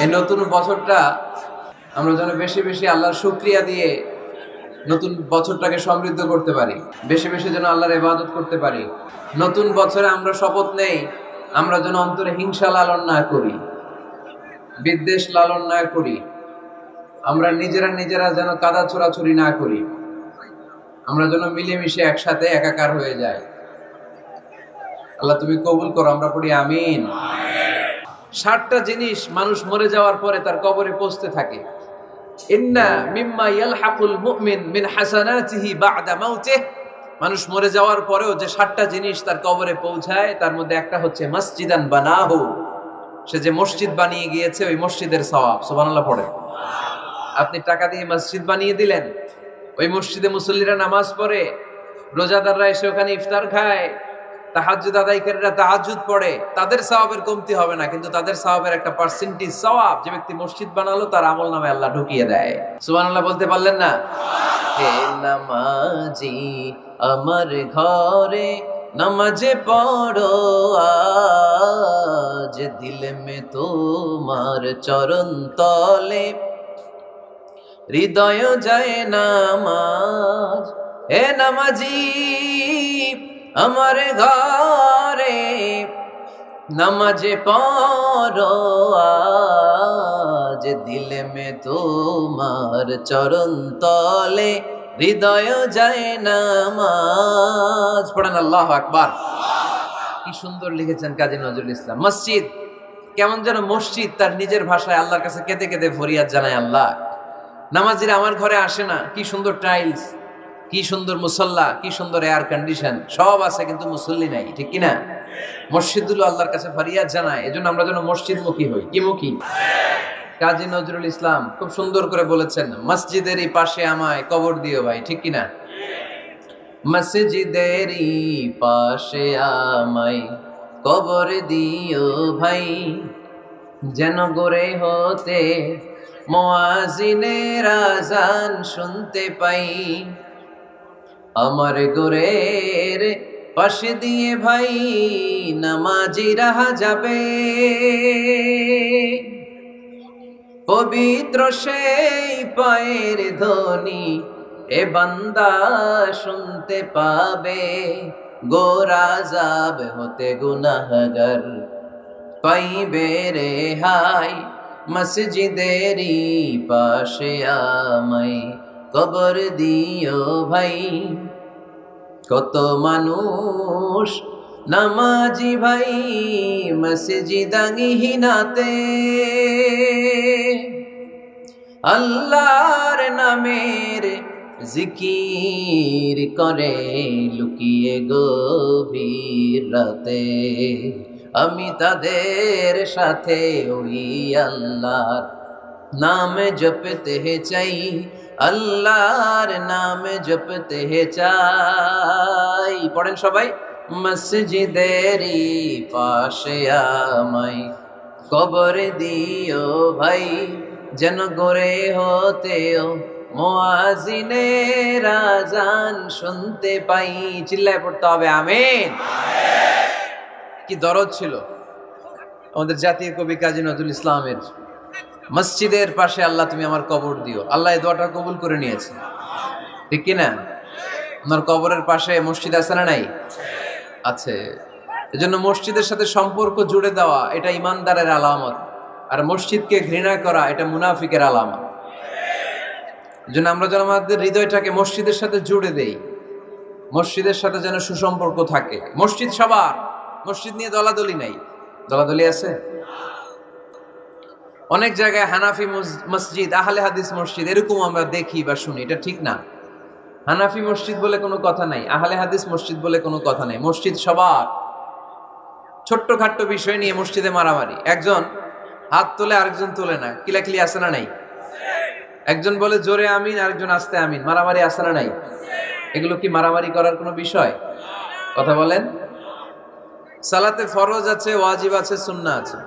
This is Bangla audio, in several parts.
এই নতুন বছরটা আমরা যেন বেশি বেশি আল্লাহর শুকরিয়া দিয়ে নতুন বছরটাকে সমৃদ্ধ করতে পারি, বেশি বেশি যেন আল্লাহর ইবাদত করতে পারি। নতুন বছরে আমরা শপথ নেই আমরা যেন অন্তরে হিংসা লালন না করি, বিদ্বেষ লালন না করি, আমরা নিজেরা যেন কাদা ছোড়াছুরি না করি, আমরা যেন মিলেমিশে একসাথে একাকার হয়ে যাই। আল্লাহ তুমি কবুল করো, আমরা পড়ি আমিন। 60টা জিনিস মানুষ মরে যাওয়ার পরে তার কবরে পৌঁছতে থাকে। ইন্না মিম্মা ইয়ালহাকুল মুমিন মিন হাসানাতিহি বা'দা মাউতিহি, মানুষ মরে যাওয়ার পরেও যে 60টা জিনিস তার কবরে পৌঁছায় তার মধ্যে একটা হচ্ছে মসজিদান বানাহু, সে যে মসজিদ বানিয়ে গিয়েছে ওই মসজিদের সওয়াব। সুবহানাল্লাহ পড়ে। আপনি টাকা দিয়ে মসজিদ বানিয়ে দিলেন, ওই মসজিদে মুসল্লিরা নামাজ পড়ে, রোজাদাররা এসে ওখানে ইফতার খায়, তাহাজ্জুদ আদায়কারীরা তাহাজ্জুদ পড়ে, তাদের সওয়াবের কমতি হবে না, কিন্তু তাদের সওয়াবের একটা পার্সেন্টেজ সওয়াব যে ব্যক্তি মসজিদ বানালো তার আমলনামে আল্লাহ ঢুকিয়ে দেয়। সুবহানাল্লাহ বলতে পারলেন না? হে নামাজি আমার ঘরে নামাজে পড়ো আজ, দিল মে তোমার চরণ তলে হৃদয় যায় নামাজ। হে নামাজি আমার ঘরে নামাজে পড়ো আজ, দিল মে তোমার চরণ তলে হৃদয় যায় নামাজ। পড়েন আল্লাহু আকবার। কি সুন্দর লিখেছেন কাজী নজরুল ইসলাম। মসজিদ কেমন যেন মসজিদ তার নিজের ভাষায় আল্লাহর কাছে কেঁদে কেঁদে ফরিয়াদ জানায়, আল্লাহ নামাজিরা আমার ঘরে আসে না, কি সুন্দর টাইলস, কি সুন্দর মুসল্লা, কি সুন্দর এয়ার কন্ডিশন, সব আছে কিন্তু মুসল্লি নাই, ঠিক কিনা? মসজিদগুলো আল্লাহর কাছে ফরিয়াদ জানায়, এজন্য আমরা যেন মসজিদমুখী হই। কি মুখী? কাজী নজরুল ইসলাম খুব সুন্দর করে বলেছেন, মসজিদেরই পাশে আমায় কবর দিও ভাই, ঠিক কিনা? মসজিদেরই পাশে আমায় কবর দিও ভাই, যেন গড়ে হতে মুয়াজ্জিনের আযান শুনতে পাই। আমার গোরের পাশে দিয়ে ভাই নামাজিরা যাবে, পবিত্র সেই পায়ের ধ্বনি এ বান্দা শুনতে পাবে। গোরা যাব হতে গুনাহগার পাইবে রেহাই, মসজিদেরই পাশে আমায় কবর দিও ভাই। কত মানুষ নামাজি ভাই মসজিদাঙ্গিহীনাতে, আল্লাহর নামের জিকির করে লুকিয়ে গভীর রাতে। আমি তাদের সাথে ওই আল্লাহর নাম জপতে চাই, আল্লাহর নাম জপতে চাই। পড়েন সবাই, মসজিদেরই পাশে আমায় কবর দিও ভাই, যেন গড়ে হতেও মুয়াজ্জিনের আযান শুনতে পাই। চিল্লায় পড়তে হবে আমিন। কি দরদ ছিল আমাদের জাতীয় কবি কাজী নজরুল ইসলামের, মসজিদের পাশে আল্লাহ তুমি আমার কবর দিও। আল্লাহ এই দোয়াটা কবুল করে নিয়েছে, ঠিক কিনা? আপনার কবরের পাশে মসজিদ আছে না নাই? আছে। এজন্য মসজিদের সাথে সম্পর্ক জুড়ে দেওয়া এটা ইমানদারের আলামত, আর মসজিদকে ঘৃণা করা এটা মুনাফিকের আলামত। এজন্য আমরা যেন আমাদের হৃদয়টাকে মসজিদের সাথে জুড়ে দেই, মসজিদের সাথে যেন সুসম্পর্ক থাকে। মসজিদ সবার, মসজিদ নিয়ে দলাদলি নাই। দলাদলি আছে অনেক জায়গায়, হানাফি মসজিদ, আহলে হাদিস মসজিদ এরকম আমরা দেখি বা শুনি, এটা ঠিক না। হানাফি মসজিদ বলে কোনো কথা নাই, আহলে হাদিস মসজিদ বলে কোনো কথা নাই। মসজিদ সবার। ছোট্ট খাট্ট বিষয় নিয়ে মসজিদে মারামারি, একজন হাত তোলে আরেকজন তোলে না, কিলাকিলি আছে না নাই? একজন বলে জোরে আমিন, আরেকজন আস্তে আমিন, মারামারি আছে না নাই? এগুলো কি মারামারি করার কোনো বিষয়? কথা বলেন। সালাতে ফরজ আছে, ওয়াজিব আছে, সুন্নাহ আছে।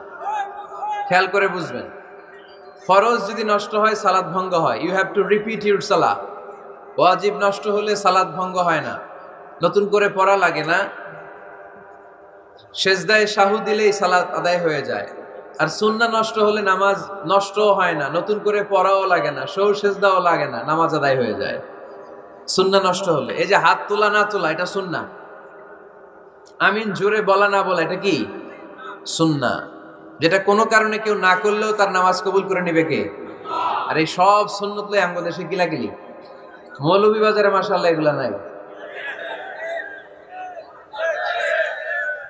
খেয়াল করে বুঝবেন, ফরজ যদি নষ্ট হয় সালাত ভঙ্গ হয়, you have to repeat your সালাহ। ওয়াজিব নষ্ট হলে সালাত ভঙ্গ হয় না, নতুন করে পড়া লাগে না। সেজদায় সাহু দিলেই সালাত আদায় হয়ে যায়। আর সুন্নাহ নষ্ট হলে নামাজ নষ্টও হয় না, নতুন করে পড়াও লাগে না, সৌ সেজদাও লাগে না, নামাজ আদায় হয়ে যায়। সুন্নাহ নষ্ট হলে এই যে হাত তোলা না তোলা এটা সুন্নাহ, আমিন জোরে বলা না বলা এটা কি সুন্নাহ, যেটা কোনো কারণে কেউ না করলেও তার নামাজ কবুল করে নেবে কে? আর এই সব সুন্নত লই আমগো দেশে কিলাকিলি, মৌলভীবাজারে মাশাআল্লাহ এগুলা নাই,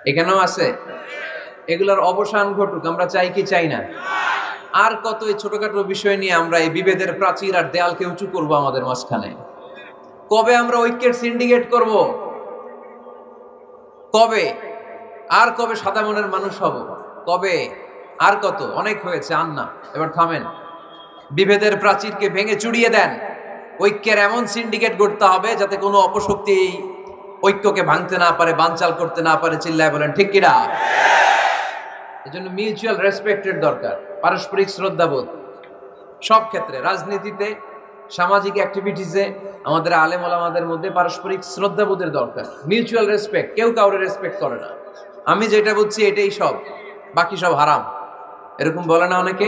এখানেও আছে। এগুলার অবসান ঘটুক, আমরা চাই কি চাই না? আর কত এই ছোটখাটো বিষয় নিয়ে আমরা এই বিভেদের প্রাচীর আর দেয়ালকে উঁচু করব আমাদের মাঝখানে? কবে আমরা ঐক্যের সিন্ডিকেট করব? কবে? আর কবে সাদা মনের মানুষ হব? কবে? আর কত? অনেক হয়েছে, আর না, এবার থামেন। বিভেদের প্রাচীরকে ভেঙে চুড়িয়ে দেন, ঐক্যের এমন সিন্ডিকেট করতে হবে যাতে কোনো অপশক্তি ঐক্যকে ভাঙতে না পারে, বানচাল করতে না পারে। চিল্লায় বলেন ঠিক কিনা? এজন্য মিউচুয়াল রেসপেক্টের দরকার, পারস্পরিক শ্রদ্ধাবোধ সব ক্ষেত্রে, রাজনীতিতে, সামাজিক অ্যাক্টিভিটিসে আমাদের আলেম ওলামাদের মধ্যে পারস্পরিক শ্রদ্ধাবোধের দরকার, মিউচুয়াল রেসপেক্ট। কেউ কাউরে রেসপেক্ট করে না, আমি যেটা বুঝছি এটাই সব, বাকি সব হারাম, এরকম বলে না অনেকে?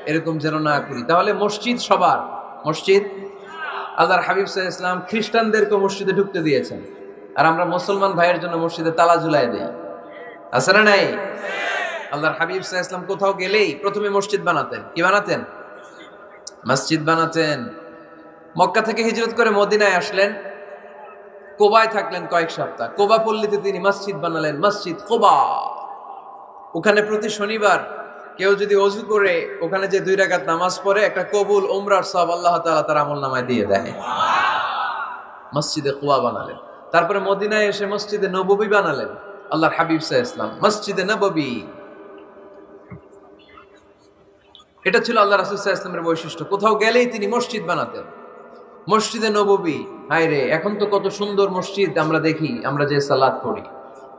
এরকম যেন না করি। তাহলে মসজিদ সবার, মসজিদ আল্লাহর হাবিব সাল্লাল্লাহু আলাইহি ওয়াসাল্লাম খ্রিস্টানদেরকে মসজিদে ঢুকতে দিয়েছেন, আর আমরা মুসলমান ভাইয়ের জন্য মসজিদে তালা ঝুলাই দেই, আছে না নাই? আল্লাহর হাবিব সাল্লাল্লাহু আলাইহি ওয়াসাল্লাম কোথাও গেলেই প্রথমে মসজিদ বানাতেন। কি বানাতেন? মসজিদ বানাতেন। মক্কা থেকে হিজরত করে মদিনায় আসলেন, কোবায় থাকলেন কয়েক সপ্তাহ, কোবা পল্লীতে তিনি মসজিদ বানালেন, মসজিদ কোবা। ওখানে প্রতি শনিবার কেউ যদি ওযু করে ওখানে যে 2 রাকাত নামাজ পড়ে, একটা কবুল উমরার সওয়াব আল্লাহ তাআলা তার আমলনামায় দিয়ে দেয়। মসজিদে কোবা বানালেন। তারপরে মদিনায় এসে মসজিদে নববী বানালেন আল্লাহর হাবিব সাল্লাল্লাহু আলাইহি ওয়াসাল্লাম, মসজিদে নববী। এটা ছিল আল্লাহ রাসূল সাল্লাল্লাহু আলাইহি ওয়াসাল্লামের বৈশিষ্ট্য, কোথাও গেলেই তিনি মসজিদ বানাতেন। মসজিদে নববী, হায় রে, এখন তো কত সুন্দর মসজিদ আমরা দেখি, আমরা যে সালাত পড়ি।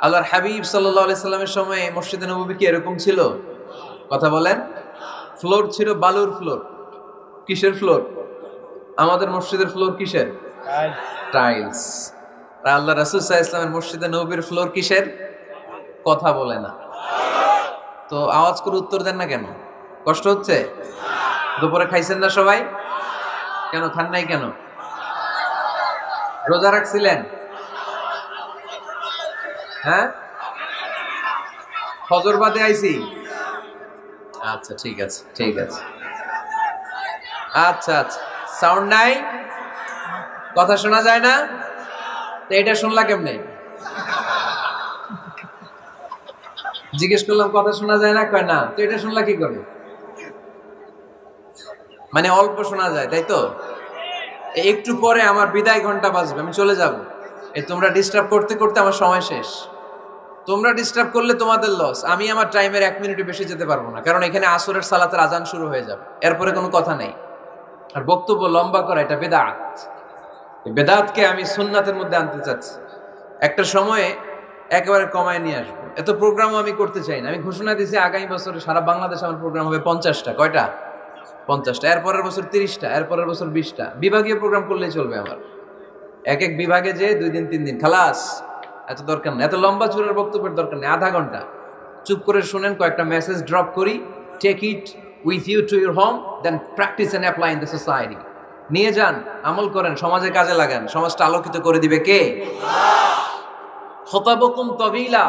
আল্লাহর হাবিব সাল্লাল্লাহু আলাইহি সাল্লামের সময় মসজিদে নববী কি এরকম ছিল? কথা বলেন। ফ্লোর ছিল বালুর ফ্লোর। কিসের ফ্লোর? আমাদের মসজিদের ফ্লোর কিসের? টাইলস। আর আল্লাহ রাসূল সাল্লাল্লাহু আলাইহি ওয়াসাল্লামের মসজিদে নববীর ফ্লোর কিসের? কথা বলে না। তো আওয়াজ করে উত্তর দেন না কেন? কষ্ট হচ্ছে? দুপুরে খাইছেন না সবাই? কেন খান নাই কেন? রোজা রাখছিলেন? হ্যাঁ, ফজর বাদে আইছি। আচ্ছা ঠিক আছে, ঠিক আছে, আচ্ছা আচ্ছা। সাউন্ড নাই, কথা শোনা যায় না? তো এটা শুনলা কেমনে? জিজ্ঞেস করলাম কথা শোনা যায় না, কয় না। তো এটা শুনলা কি করে? মানে অল্প শোনা যায়, তাই তো? একটু পরে আমার বিদায় ঘন্টা বাজবে, আমি চলে যাব। এই তোমরা ডিস্টার্ব করতে করতে আমার সময় শেষ। তোমরা ডিস্টার্ব করলে তোমাদের লস, আমি আমার টাইমের 1 মিনিট বেশি যেতে পারবো না, কারণ এখানে আসরের সালাতের আজান শুরু হয়ে যাবে, এরপরে কোনো কথা নেই। আর বক্তব্য লম্বা করা এটা বেদাত। এই বেদাতকে আমি সুন্নাতের মধ্যে আনতে চাচ্ছি। একটা সময়ে একেবারে কমায় নিয়ে আসবো। এত প্রোগ্রামও আমি করতে চাই না। আমি ঘোষণা দিয়েছি আগামী বছরে সারা বাংলাদেশে আমার প্রোগ্রাম হবে 50টা। কয়টা? 50টা। এরপরের বছর 30টা, এরপরের বছর 20টা। বিভাগীয় প্রোগ্রাম করলেই চলবে আমার। এক এক বিভাগে যে 2 দিন 3 দিন খালাস। এত দরকার নেই, এত লম্বা চূড়ার বক্তব্যের দরকার নেই। আধা ঘন্টা চুপ করে শুনেন, কয়েকটা মেসেজ ড্রপ করি, take it with you to your home, then practice and apply in the society. নিয়ে যান, আমল করেন, সমাজে কাজে লাগান। সমাজটা আলোকিত করে দিবে কে? খুতাবুকুম তাবিলা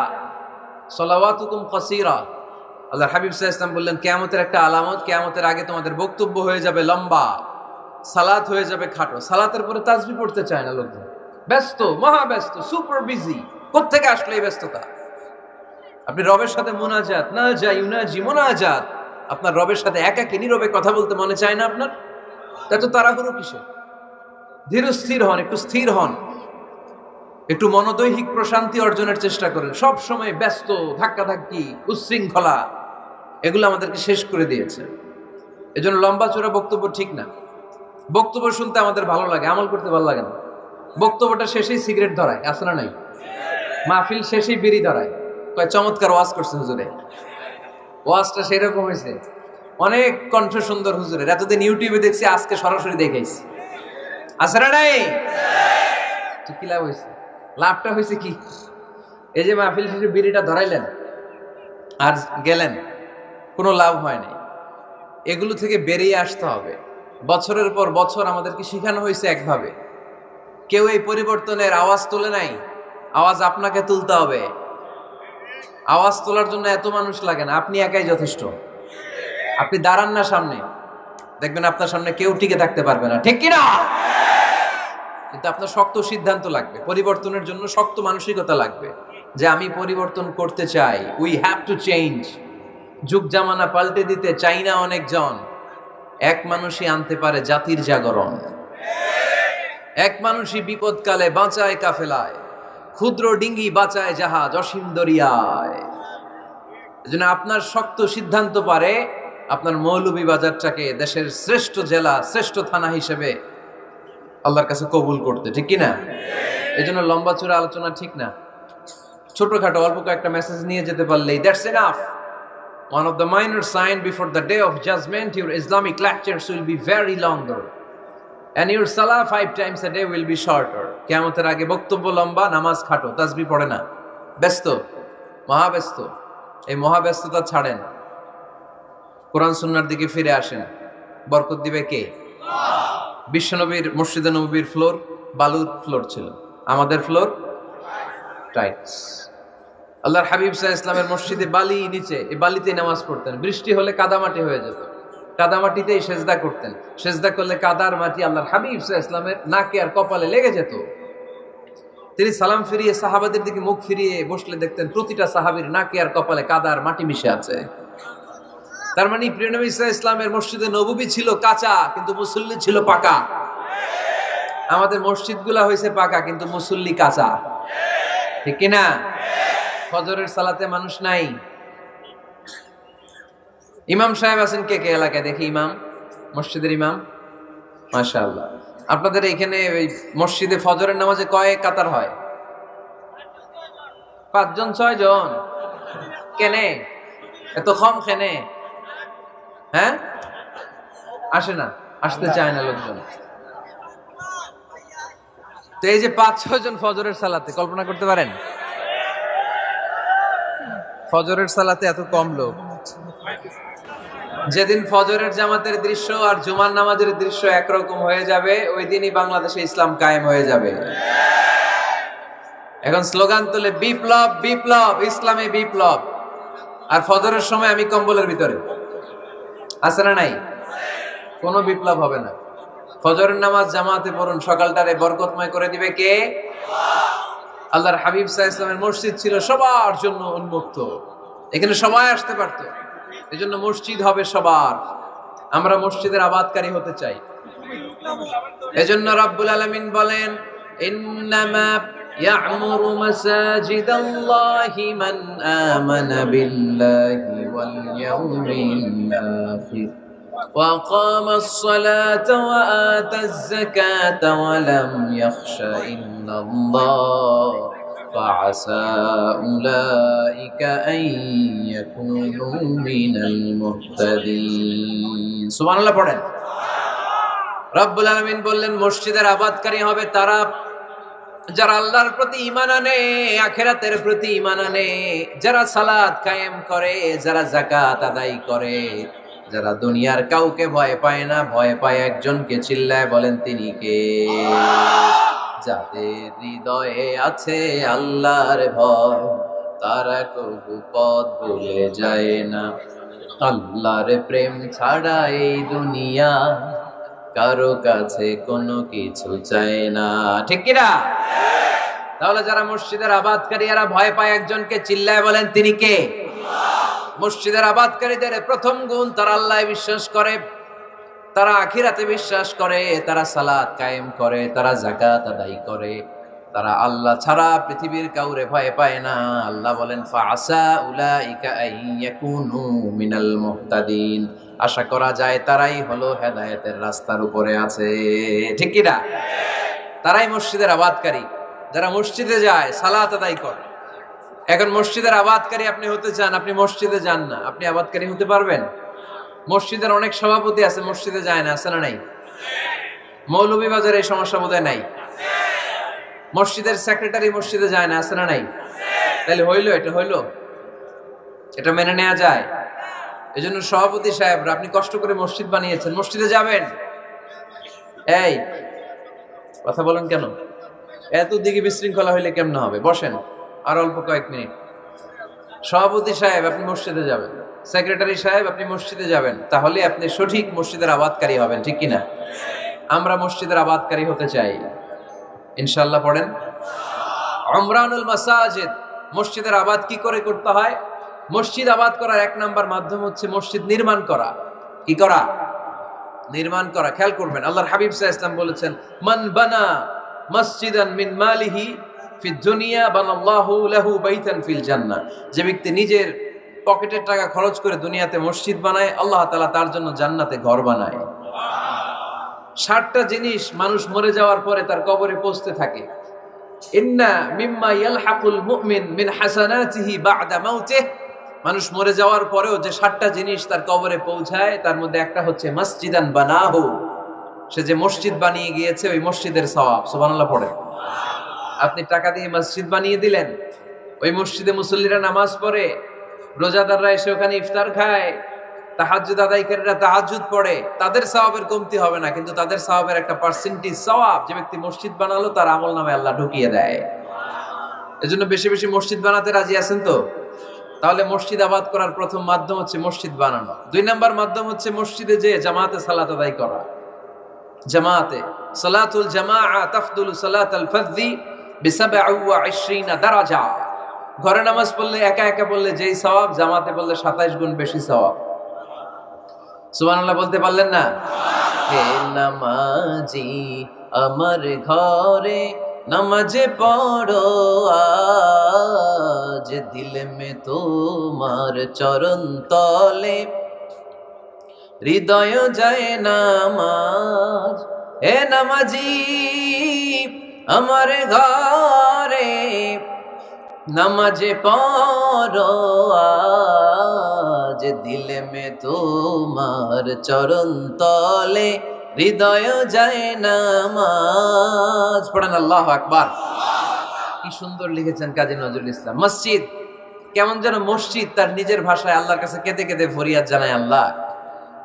সালাওয়াতুকুম কাসীরা। আল্লাহর হাবিব সাল্লাল্লাহু আলাইহি ওয়াসাল্লাম বললেন, কিয়ামতের একটা আলামত, কিয়ামতের আগে তোমাদের বক্তব্য হয়ে যাবে লম্বা, সালাত হয়ে যাবে খাটো। সালাতের পরে তাসবিহ পড়তে চায় না লোকজন, ব্যস্ত, মহা ব্যস্ত, সুপার বিজি। কোত্থেকে আসলে এই ব্যস্ততা? আপনি রবের সাথে মুনাজাত, না যাই ইউনাজি মুনাজাত, আপনার রবের সাথে একাকী নীরবে কথা বলতে মনে চায় না আপনার? এত তাড়াহুড়ো কিসে? ধীর স্থির হন, একটু স্থির হন, একটু মনোদৈহিক প্রশান্তি অর্জনের চেষ্টা করেন। সব সময় ব্যস্ত, ধাক্কাধাক্কি, উচ্ছৃঙ্খলা, এগুলো আমাদেরকে শেষ করে দিয়েছে। এজন্য লম্বা চূড়া বক্তব্য ঠিক না। বক্তব্য শুনতে আমাদের ভালো লাগে, আমল করতে ভালো লাগে না। বক্তব্যটা শেষেই সিগারেট ধরায়, আছে না নাই? মাহফিল শেষেই বিড়ি ধরায়, কয় চমৎকার ওয়াজ করছে হুজুরে। ওয়াজটা সেরকম হয়েছে, অনেক কণ্ঠ সুন্দর হুজুরের। এতদিন ইউটিউবে দেখছি, আজকে সরাসরি দেখাইছি, আছে না নাই? তো কি লাভ হয়েছে? লাভটা হয়েছে কি? এই যে মাহফিল শেষে বিড়িটা ধরাইলেন আর গেলেন, কোনো লাভ হয় নাই। এগুলো থেকে বেরিয়ে আসতে হবে। বছরের পর বছর আমাদেরকে শেখানো হয়েছে একভাবে, কেউ এই পরিবর্তনের আওয়াজ তোলে নাই। আওয়াজ আপনাকে তুলতে হবে। আওয়াজ তোলার জন্য এত মানুষ লাগে না, আপনি একাই যথেষ্ট। আপনি দাঁড়ান না সামনে, দেখবেন আপনার সামনে কেউ টিকে থাকতে পারবে না, ঠিক কিনা? কিন্তু আপনার শক্ত সিদ্ধান্ত লাগবে, পরিবর্তনের জন্য শক্ত মানসিকতা লাগবে যে আমি পরিবর্তন করতে চাই। We have to change. যুগ জামানা পাল্টে দিতে চাই না অনেকজন। এক মানুষই আনতে পারে জাতির জাগরণ। এক মানুষই বিপদকালে বাঁচায় কাফেলায়, ক্ষুদ্র ডিঙ্গি বাঁচায় জাহাজ অসীম দরিয়ায়। এজন্য আপনার শক্ত সিদ্ধান্ত পারে আপনার মৌলভীবাজারটাকে দেশের শ্রেষ্ঠ জেলা, শ্রেষ্ঠ থানা হিসেবে আল্লাহর কাছে কবুল করতে, ঠিক কিনা? এই জন্য লম্বা চূড়া আলোচনা ঠিক না। ছোটখাটো অল্প কয়েকটা মেসেজ নিয়ে যেতে পারলেই that's enough. One of the minor sign before the day of judgment, your Islamic lectures will be very longer and your salah 5 times a day will be shorter. কিয়ামতের আগে বক্তব্য লম্বা, নামাজ খাটো, তাসবিহ পড়ে না, ব্যস্ত, মহাব্যস্ত। এই মহাব্যস্ততা ছাড়েন, কোরআন সুন্নাহর দিকে ফিরে আসেন। বরকত দিবে কে? বিশ্বনবীর মসজিদে নববীর ফ্লোর বালুর ফ্লোর ছিল, আমাদের ফ্লোর টাইলস। আল্লাহর হাবিব সাল্লাল্লাহু আলাইহি ওয়াসাল্লামের মসজিদে বালি নিচে, এই বালিতেই নামাজ পড়তেন। বৃষ্টি হলে কাদামাটি হয়ে যেত, কাদামাটিতেই সেজদা করতেন। সেজদা করলে কাদার মাটি আল্লাহর হাবিব সাল্লাল্লাহু আলাইহি ওয়াসাল্লামের নাকে আর কপালে লেগে যেত। তিনি সালাম ফিরিয়ে সাহাবাদের দিকে মুখ ফিরিয়ে বসলে দেখতেন প্রতিটা সাহাবীর নাকে আর কপালে কাদার মাটি মিশে আছে। তার মানে প্রিয় নবী সাল্লাল্লাহু আলাইহি ওয়াসাল্লামের মসজিদে নববী ছিল কাঁচা, কিন্তু মুসল্লি ছিল পাকা। আমাদের মসজিদগুলা হয়েছে পাকা, কিন্তু মুসল্লি কাঁচা, ঠিক কিনা? ফজরের সালাতে মানুষ নাই। ইমাম সাহেব আছেন কে কে এলাকায়? দেখি ইমাম, মসজিদের ইমাম, মাশাআল্লাহ। আপনাদের এখানে ওই মসজিদে ফজরের নামাজে কয় কাতার হয়? 5 জন 6 জন? কেনে এত কম? কেনে? হ্যাঁ, আসে না, আসতে চায় না লোকজন। তো এই যে 5-6 জন ফজরের সালাতে, কল্পনা করতে পারেন ফজরের সালাতে এত কম লোক। যেদিন ফজরের জামাতের দৃশ্য আর জুমার নামাজের দৃশ্য একরকম হয়ে যাবে, ওই দিনই বাংলাদেশে ইসলাম কায়েম হয়ে যাবে। এখন স্লোগান তোলে বিপ্লব বিপ্লব, ইসলামে বিপ্লব। আর ফজরের সময় আমি কম্বলের ভিতরে, আছে না নাই? কোনো বিপ্লব হবে না। ফজরের নামাজ জামাতে পড়ুন, সকালটারে বরকতময় করে দিবে কে? আল্লাহর হাবিব সাল্লাল্লাহু আলাইহি ওয়াসাল্লামের মসজিদ ছিল সবার জন্য উন্মুক্ত, এখানে সবাই আসতে পারতো। এজন্য মসজিদ হবে সবার। আমরা মসজিদের আবাদকারী হতে চাই। এজন্য রাব্বুল আলামিন বলেন, ইন্নামা ইয়া'মুরু মাসাজিদাল্লাহি মান আমানা বিল্লাহি ওয়াল ইয়াউমিল আখির ওয়া আকামাস সালাতা ওয়া আতাজ যাকাতা ওয়া লাম ইয়াখশা ইল্লাল্লাহ فعسى أولئك أن يكونوا من المهتدين। সুবহান আল্লাহ পড়েন। রব্বুল আলামিন বললেন মসজিদের আবাদকারী হবে তারা যারা আল্লাহর প্রতি ঈমান আনে, আখিরাতের প্রতি ঈমান আনে, যারা সালাত কায়েম করে, যারা যাকাত আদায় করে, যারা দুনিয়ার কাউকে ভয় পায় না, ভয় পায় একজনকে। চিল্লায় বলেন তিনি কে? যাদের হৃদয়ে আছে আল্লাহর ভয়, তারা কবু পথ ভুলে যায় না। আল্লাহর প্রেম ছাড়া এই দুনিয়া কারো কাছে কোনো কিছু চায় না, ঠিক কিনা? তাহলে যারা মসজিদের আবাদকারী এরা ভয় পায় একজনকে। চিল্লায় বলেন তিনি কে? মসজিদের আবাদকারীদের প্রথম গুণ, তারা আল্লাহয় বিশ্বাস করে, তারা আখিরাতে বিশ্বাস করে, তারা সালাত কায়েম করে, তারা যাকাত আদায় করে, তারা আল্লাহ ছাড়া পৃথিবীর কাউরে ভয় পায় না। আল্লাহ বলেন ফাআসা উলাইকা আইয়াকুনু মিনাল মুহতাদিন। আশা করা যায় তারাই হলো হেদায়েতের রাস্তার উপরে আছে, ঠিক কি না? তারাই মসজিদের আবাদকারী, যারা মসজিদে যায়, সালাত আদায় করে। এখন মসজিদের আবাদকারী আপনি হতে চান, আপনি মসজিদে যান না, আপনি আবাদকারী হতে পারবেন? মসজিদের অনেক সভাপতি আছে, মসজিদে যায় না, আছে না নাই? মৌলভীবাজারে এই সমস্যা বোধহয় নাই। মসজিদের সেক্রেটারি মসজিদে যায় না, আছে না নাই? তাহলে হইলো, এটা হইলো, এটা মেনে নেওয়া যায়? এজন্য সভাপতি সাহেবরা, আপনি কষ্ট করে মসজিদ বানিয়েছেন, মসজিদে যাবেন। এই কথা বলেন কেন? এত দিকে বিশৃঙ্খলা হইলে কেমন হবে? বসেন আর অল্প কয়েক মিনিট। সভাপতি সাহেব আপনি মসজিদে যাবেন, সেক্রেটারি সাহেব আপনি মসজিদে যাবেন, তাহলে আপনি সঠিক মসজিদের আবাদকারী হবেন, ঠিক কিনা? আমরা মসজিদের আবাদকারী হতে চাই ইনশাআল্লাহ। পড়েন উমরানুল মাসাজিদ। মসজিদের আবাদ কি করে করতে হয়? মসজিদ আবাদ করার এক নাম্বার মাধ্যম হচ্ছে মসজিদ নির্মাণ করা। কি করা? নির্মাণ করা। খেয়াল করবেন, আল্লাহর হাবিব সাল্লাল্লাহু আলাইহি ওয়াসাল্লাম বলেছেন, মান বানা মসজিদান মিন মালিহি ফিদ দুনিয়া বানাল্লাহু লাহু বাইতান ফিল জান্নাহ। যে ব্যক্তি নিজের পকেটের টাকা খরচ করে দুনিয়াতে মসজিদ বানায়, আল্লাহ তাআলা তার জন্য জান্নাতে ঘর বানায়। 60টা জিনিস মানুষ মরে যাওয়ার পরে তার কবরে পৌঁছতে থাকে। ইন্না মিম্মা ইয়ালহাকুল মুমিন মিন হাসানাতিহি বা'দা মাউতিহি। মানুষ মরে যাওয়ার পরেও যে 60টা জিনিস তার কবরে পৌঁছায়, তার মধ্যে একটা হচ্ছে মসজিদান বানাহু। সে যে মসজিদ বানিয়ে গিয়েছে, ওই মসজিদের সওয়াব। সুবহানাল্লাহ পড়ে। আপনি টাকা দিয়ে মসজিদ বানিয়ে দিলেন, ওই মসজিদে মুসল্লিরা নামাজ পড়ে, রোজাদাররা এসে ওখানে ইফতার খায়, তাহাজ্জুদ আদায়কারীরা তাহাজ্জুদ পড়ে, তাদের সওয়াবের কমতি হবে না, কিন্তু তাদের সওয়াবের একটা পার্সেন্টেজ সওয়াব যে ব্যক্তি মসজিদ বানালো তার আমলনামায় আল্লাহ ঢুকিয়ে দেয়। এজন্য বেশি বেশি মসজিদ বানাতে রাজি আছেন তো? তাহলে মসজিদ আবাদ করার প্রথম মাধ্যম হচ্ছে মসজিদ বানানো। 2 নাম্বার মাধ্যম হচ্ছে মসজিদে যে জামাতে সালাত আদায় করা। জামাতে সালাতুল জামাআ তাফদুলু সালাতাল ফাযযি ব27 দারাজা। ঘরে নামাজ পড়লে, একা একা পড়লে যেই সওয়াব, জামাতে পড়লে 27 গুণ বেশি সওয়াব। সুবহানাল্লাহ বলতে পারলেন না? হে নামাজি আমার ঘরে নামাজে পড়ো আজ, দিল মে তোমার চরণ তলে হৃদয় যায় নামাজ। হে নামাজি আমার ঘরে নামাজে পড়ো আজ, দিল মে তোমার চরণ তলে হৃদয় যায় নামাজ। পড়েন আল্লাহু আকবার। কি সুন্দর লিখেছেন কাজী নজরুল ইসলাম। মসজিদ কেমন যেন মসজিদ তার নিজের ভাষায় আল্লাহর কাছে কেঁদে কেঁদে ফরিয়াদ জানায়, আল্লাহ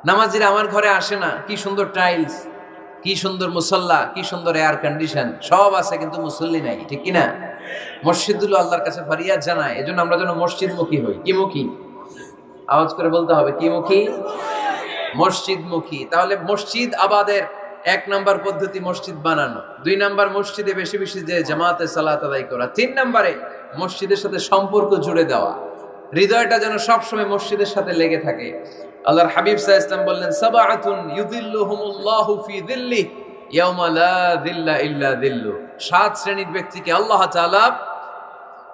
নামাজিরা আমার ঘরে আসে না, কি সুন্দর টাইলস, কি সুন্দর মুসল্লা, কি সুন্দর এয়ার কন্ডিশন, সব আছে কিন্তু মুসল্লি নাই, ঠিক কিনা? মসজিদগুলো আল্লাহর কাছে ফরিয়াদ জানায়। এজন্য আমরা যেন মসজিদমুখী হই। কি মুখী? আওয়াজ করে বলতে হবে, কি মুখী? মসজিদমুখী। তাহলে মসজিদ আবাদের 1 নাম্বার পদ্ধতি মসজিদ বানানো। 2 নাম্বার মসজিদে বেশি বেশি যে জামাতে সালাত আদায় করা। 3 নাম্বারে মসজিদের সাথে সম্পর্ক জুড়ে দেওয়া, হৃদয়টা যেন সবসময় মসজিদের সাথে লেগে থাকে। আল্লাহর হাবিব সাল্লাল্লাহু আলাইহি ওয়াসাল্লাম বললেন, সাবআতুন ইউযিল্লুহুমুল্লাহু ফি যিল্লিহি ইয়াওমা লা যিল্লা ইল্লা যিল্লু। 7 শ্রেণীর ব্যক্তিকে আল্লাহ তাআলা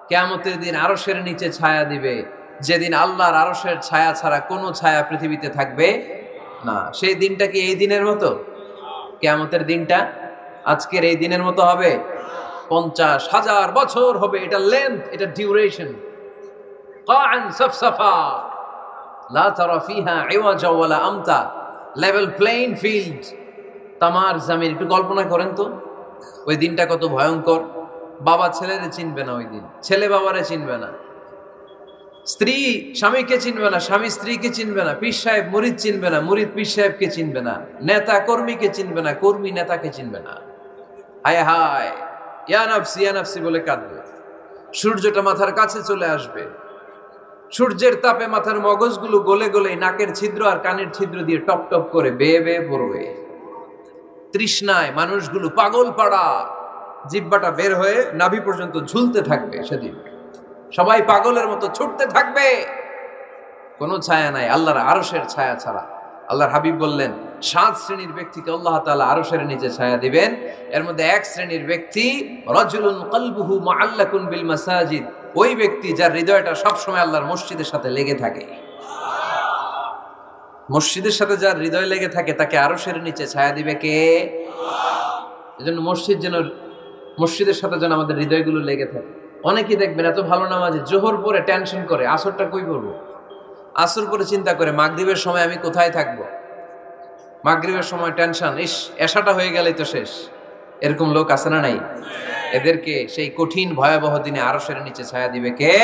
কিয়ামতের দিন আরশের নিচে ছায়া দিবে, যেদিন আল্লাহর আরশের ছায়া ছাড়া কোনো ছায়া পৃথিবীতে থাকবে না। সেই দিনটা কি এই দিনের মতো? কিয়ামতের দিনটা আজকের এই দিনের মতো হবে? 50,000 বছর হবে। এটা লেন্থ, এটা ডিউরেশন। কাআন সাফসাফা লা তারা ফিহা ইওয়াজা ওয়ালা আমতা। লেভেল প্লেইং ফিল্ড, তামার জমিন। একটু কল্পনা করেন তো ওই দিনটা কত ভয়ঙ্কর। বাবা ছেলেরে চিনবে না ওই দিন, ছেলে বাবারে চিনবে না, স্ত্রী স্বামীকে চিনবে না, স্বামী স্ত্রীকে চিনবে না, পীর সাহেব মুরিদ চিনবে না, মুরিদ পীর সাহেবকে চিনবে না, নেতা কর্মীকে চিনবে না, কর্মী নেতাকে চিনবে না। হায় হায়, ইয়া নাফসি ইয়া নাফসি বলে কাঁদবে। সূর্যটা মাথার কাছে চলে আসবে, সূর্যের তাপে মাথার মগজগুলো গলে গলে নাকের ছিদ্র আর কানের ছিদ্র দিয়ে টপ টপ করে বেয়ে বেয়ে পড়বে। তৃষ্ণায় মানুষগুলো পাগল পাড়া, জিহ্বাটা বের হয়ে নাভি পর্যন্ত ঝুলতে থাকবে। সেদিন সবাই পাগলের মতো ছুটতে থাকবে, কোনো ছায়া নাই আল্লাহর আরশের ছায়া ছাড়া। আল্লাহর হাবিব বললেন 7 শ্রেণীর ব্যক্তিকে আল্লাহ তাআলা আরশের নিচে ছায়া দিবেন। এর মধ্যে 1 শ্রেণীর ব্যক্তি রাজুলুন কলবুহু মুআল্লাকুন বিল মাসাজিদ। ওই ব্যক্তি যার হৃদয়টা সবসময় আল্লাহর মসজিদের সাথে লেগে থাকে। মসজিদের সাথে যার হৃদয় লেগে থাকে তাকে আরশের নিচে ছায়া দিবে কে? এজন্য মসজিদের সাথে যেন আমাদের হৃদয়গুলো লেগে থাকে। অনেকেই দেখবেন এত ভালো নামাজে, জোহর পরে টেনশন করে আসরটা কই পড়বো, আসর পরে চিন্তা করে মাগরিবের সময় আমি কোথায় থাকবো, মাগরিবের সময় টেনশন, ইস এশাটা হয়ে গেলেই তো শেষ। এরকম লোক আছে না নাই? এদেরকে সেই কঠিন ভয়াবহ দিনে আরশের নিচে ছায়া দিবে কে?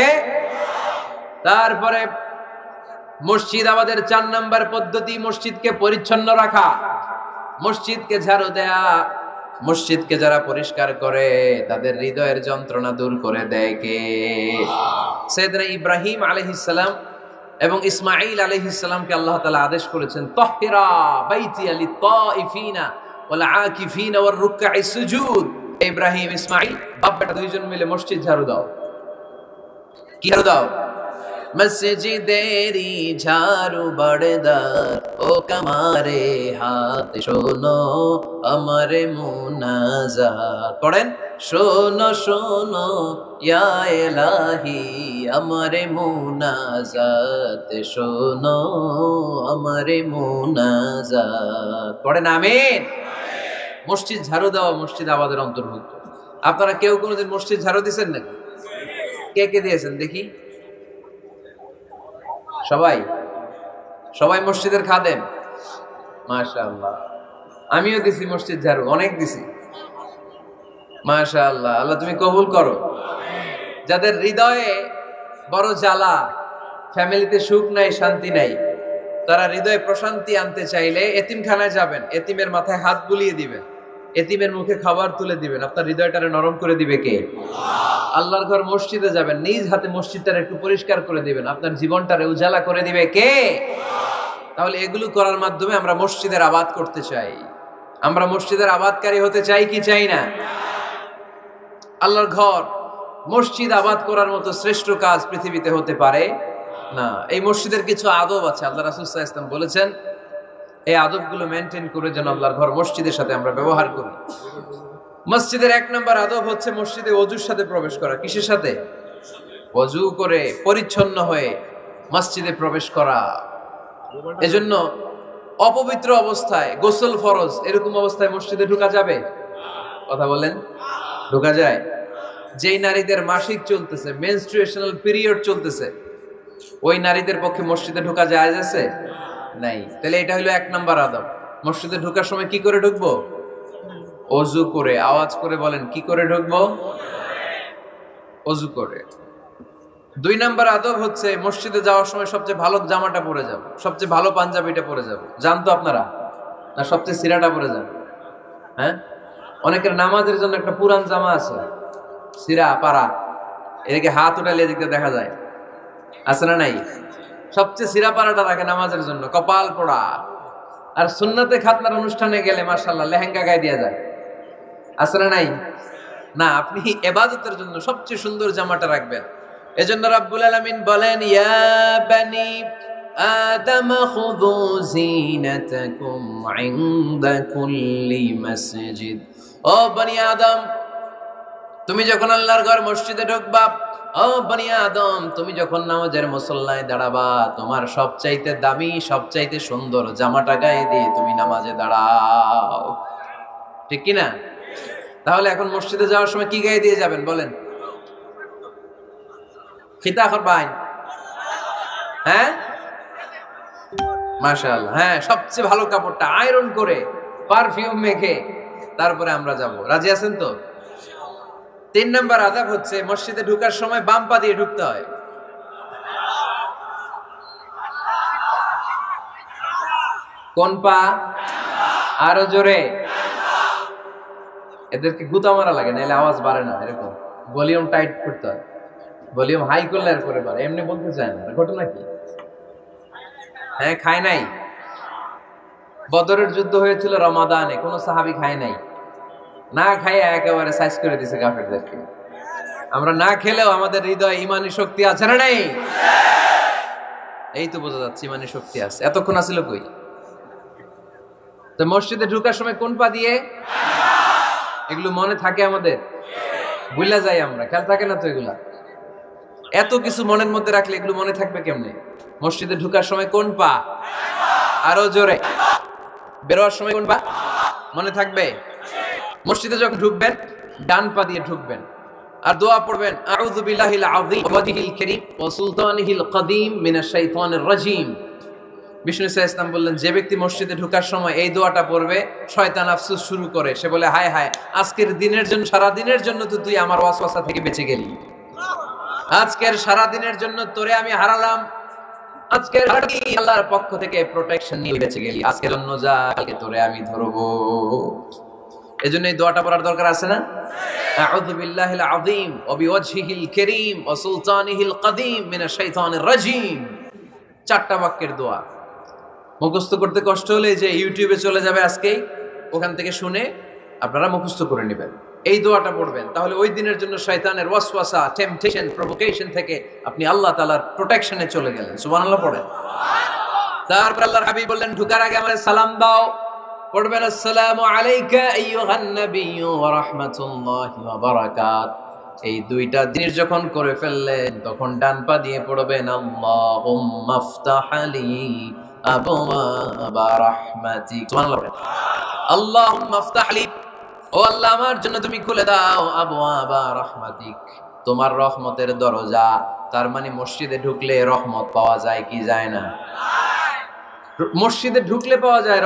তারপরে মসজিদ আমাদের 4 নাম্বার পদ্ধতি, মসজিদকে পরিচ্ছন্ন রাখা, মসজিদকে ঝাড়ু দেয়া। মসজিদকে যারা পরিষ্কার করে তাদের হৃদয়ের যন্ত্রণা দূর করে দেয় কে? সাইয়েদনা ইব্রাহিম আলাইহিস সালাম এবং ইসমাঈল আলাইহিস সালামকে আল্লাহ তাআলা আদেশ করেছেন, তাহহিরা বাইতিয়া লিত-তাইফিনা ওয়াল আকিফিনা ওয়ার রুকআই সুজুদ। ইব্রাহিম ইসমাঈল বাপ বেটা দুইজন মিলে মসজিদ ঝাড়ু দাও। কি ঝাড়ু দাও? মসজিদেরি ঝাড়ু বড়দার ও কামারে হাত শোনো আমারে মুনাজাত। পড়েন, শোনো শোনো ইয়া ইলাহি আমারে মুনাজাত, শোনো আমারে মুনাজাত। পড়েন আমিন। মসজিদ ঝাড়ু দেওয়া মসজিদ আবাদের অন্তর্ভুক্ত। আপনারা কেউ কোনোদিন মসজিদ ঝাড়ু দিয়েছেন নাকি? কে কে দিয়েছেন দেখি? সবাই? সবাই মসজিদের খাদেম? মাশাআল্লাহ। আমিও দিছি মসজিদ ঝাড়ু, অনেক দিছি। মাশাআল্লাহ, আল্লাহ তুমি কবুল করো। যাদের হৃদয়ে বড় জ্বালা, ফ্যামিলিতে সুখ নাই, শান্তি নাই, তারা হৃদয়ে প্রশান্তি আনতে চাইলে এতিমখানায় যাবেন, এতিমের মাথায় হাত বুলিয়ে দিবেন, এতিমের মুখে খাবার তুলে দিবেন। আপনার হৃদয়টারে নরম করে দিবে কে? আল্লাহর ঘর মসজিদে যাবেন, নিজ হাতে মসজিদটারে একটু পরিষ্কার করে দিবেন, আপনার জীবনটারে উজালা করে দিবে কে? তাহলে এগুলো করার মাধ্যমে আমরা মসজিদের আবাদ করতে চাই। আমরা মসজিদের আবাদকারী হতে চাই কি চাই না? আল্লাহর ঘর মসজিদ আবাদ করার মতো শ্রেষ্ঠ কাজ পৃথিবীতে হতে পারে না। এই মসজিদের কিছু আদব আছে, আল্লাহ রাসূল সাল্লাল্লাহু আলাইহি ওয়াসাল্লাম বলেছেন এই আদবগুলো মেনটেন করে যেন আল্লাহর ঘর মসজিদের সাথে আমরা ব্যবহার করি। মসজিদের 1 নম্বর আদব হচ্ছে মসজিদে ওযুর সাথে প্রবেশ করা। কিসের সাথে? ওযু করে পরিচ্ছন্ন হয়ে মসজিদে প্রবেশ করা। এজন্য অপবিত্র অবস্থায় গোসল ফরজ, এরকম অবস্থায় মসজিদে ঢোকা যাবে? কথা বলেন, ঢোকা যায়? যেই নারীদের মাসিক চলতেছে, মেনস্ট্রুয়েশনাল পিরিয়ড চলতেছে, ওই নারীদের পক্ষে মসজিদে ঢোকা জায়েজ আছে? নাই। তাহলে এটা হলো 1 নম্বর আদব। মসজিদে ঢোকার সময় কি করে ঢুকবো? ওযু করে। আওয়াজ করে বলেন, কি করে ঢুকবো? ওযু করে। 2 নম্বর আদব হচ্ছে মসজিদে যাওয়ার সময় সবচেয়ে ভালো জামাটা পরে যাব, সবচেয়ে ভালো পাঞ্জাবিটা পরে যাব। জানতো আপনারা? না সবচেয়ে সিরাটা পরে যান? হ্যাঁ, অনেকের নামাজের জন্য একটা পুরান জামা আছে, সিরা পাড়া, এদিকে হাত উঠালে এদিকে দেখা যায়, আছে না নাই? সবচেয়ে সিরা পাড়াটা রাখে নামাজের জন্য, কপাল পোড়া। আর সুন্নাতে খাতনার অনুষ্ঠানে গেলে মাশাআল্লাহ লেহেঙ্গা গায়ে দেয়া যায়, আছে না নাই? না, আপনি ইবাদতের জন্য সবচেয়ে সুন্দর জামাটা রাখবেন। এজন্য রাব্বুল আলামিন বলেন, ইয়া বানি আদম খুযু যিনাতাকুম ইনদা কুল্লি মসজিদ। ও বনি আদম, তুমি যখন আল্লাহর ঘর মসজিদে ঢুকবা, ও বনি আদম তুমি যখন নামাজের মুসল্লায় দাঁড়াবা, তোমার সবচাইতে দামি, সবচাইতে সুন্দর জামাটা গায়ে দিয়ে তুমি নামাজে দাঁড়াও। ঠিক কি না? তাহলে এখন মসজিদে যাওয়ার সময় কি গায়ে দিয়ে যাবেন বলেন? খিতা করবেন? হ্যাঁ, মাশাআল্লাহ। হ্যাঁ, সবচেয়ে ভালো কাপড়টা আয়রন করে পারফিউম মেখে তারপরে আমরা যাব। রাজি আছেন তো? 3 নম্বর আদব হচ্ছে মসজিদে ঢোকার সময় বাম পা দিয়ে ঢুকতে হয়। কোন পা? আরো জোরে। এদেরকে গুতা মারা লাগে, নাহলে আওয়াজ বাড়ে না। এরকম ভলিউম টাইট করতে হয়, ভলিউম হাই করলে এরপরে বাড়ে। এমনি বলতে চায় না। ঘটনা কি? হ্যাঁ, খায় নাই। বদরের যুদ্ধ হয়েছিল রমাদানে, কোন সাহাবী খায় নাই। না খাইয়ে একেবারে সাইজ করে দিছে কাফেরদেরকে। আমরা না খেলেও আমাদের হৃদয়ে ইমানি শক্তি আছে না নাই? এই তো বোঝা যাচ্ছে ইমানি শক্তি আছে। এতক্ষণ আছিল কই? তো মসজিদে ঢোকার সময় কোন পা দিয়ে? এগুলো মনে থাকে আমাদের? ভুলে যাই আমরা, খেয়াল থাকে না তো এগুলা। এত কিছু মনের মধ্যে রাখলে এগুলো মনে থাকবে কেমনে? মসজিদে ঢোকার সময় কোন পা? আরো জোরে। বেরোয়ার সময় কোন পা? মনে থাকবে? মসজিদে যখন ঢুকবেন ডান পা দিয়ে ঢুকবেন আর দোয়া পড়বেন, আউযু বিল্লাহিল আযীম ওয়া ওয়াজহিল কারীম ওয়া সুলতানিহিল কাদীম মিনাশ শাইতানির রাজীম। বিষ্ণু সাল্লাল্লাহু আলাইহি ওয়াসাল্লাম বললেন, যে ব্যক্তি মসজিদে ঢোকার সময় এই দোয়াটা পড়বে, শয়তান আফসোস শুরু করে। সে বলে, হায় হায়, আজকের দিনের জন্য, সারা দিনের জন্য তো তুই আমার ওয়াসওয়াসা থেকে বেঁচে গেলি। আজকের সারা দিনের জন্য তোরে আমি হারালাম। আজকের আল্লাহর পক্ষ থেকে প্রোটেকশন নিয়ে বেঁচে গেলি, আজকের জন্য যা, কালকে তোরে আমি ধরবো। এজন্য এই দোয়াটা পড়ার দরকার আছে না? আউযু বিল্লাহিল আযীম ওয়া বিওয়াজহিল কারীম ওয়া সুলতানিহিল কাদীম মিনাশ শাইতানির রাজীম। চারটা বাক্যের দোয়া মুখস্থ করতে কষ্ট হলে যে ইউটিউবে চলে যাবে আজকেই, ওখান থেকে শুনে আপনারা মুখস্থ করে নেবেন, এই দোয়াটা পড়বেন। তাহলে ওই দিনের জন্য শয়তানের ওয়াসওয়াসা, টেম্পটেশন, প্রভোকেশন থেকে আপনি আল্লাহ তাআলার প্রোটেকশনে চলে গেলেন। সুবহানাল্লাহ পড়েন। তারপর আল্লাহর হাবিব বললেন, ঢোকার আগে আমাদের সালাম দাও। পড়বেন, আসসালামু আলাইকা আইয়ুহান নাবিয়্যু ওয়া রাহমাতুল্লাহি ওয়া বারাকাত। এই দুইটা জিনিস যখন করে ফেললেন, তখন ডান পা দিয়ে পড়বেন, আল্লাহুম্মা আফতাহ লি আবওয়াবা রাহমাতিক। সুবহানাল্লাহ। আল্লাহুম্মা আফতাহ লি, ও আল্লাহ আমার জন্য তুমি খুলে দাও, আবওয়াবা রাহমাতিক, তোমার রহমতের দরজা। তার মানে মসজিদে ঢুকলে রহমত পাওয়া যায় কি যায় না? মসজিদে ঢুকলে পাওয়া যায়।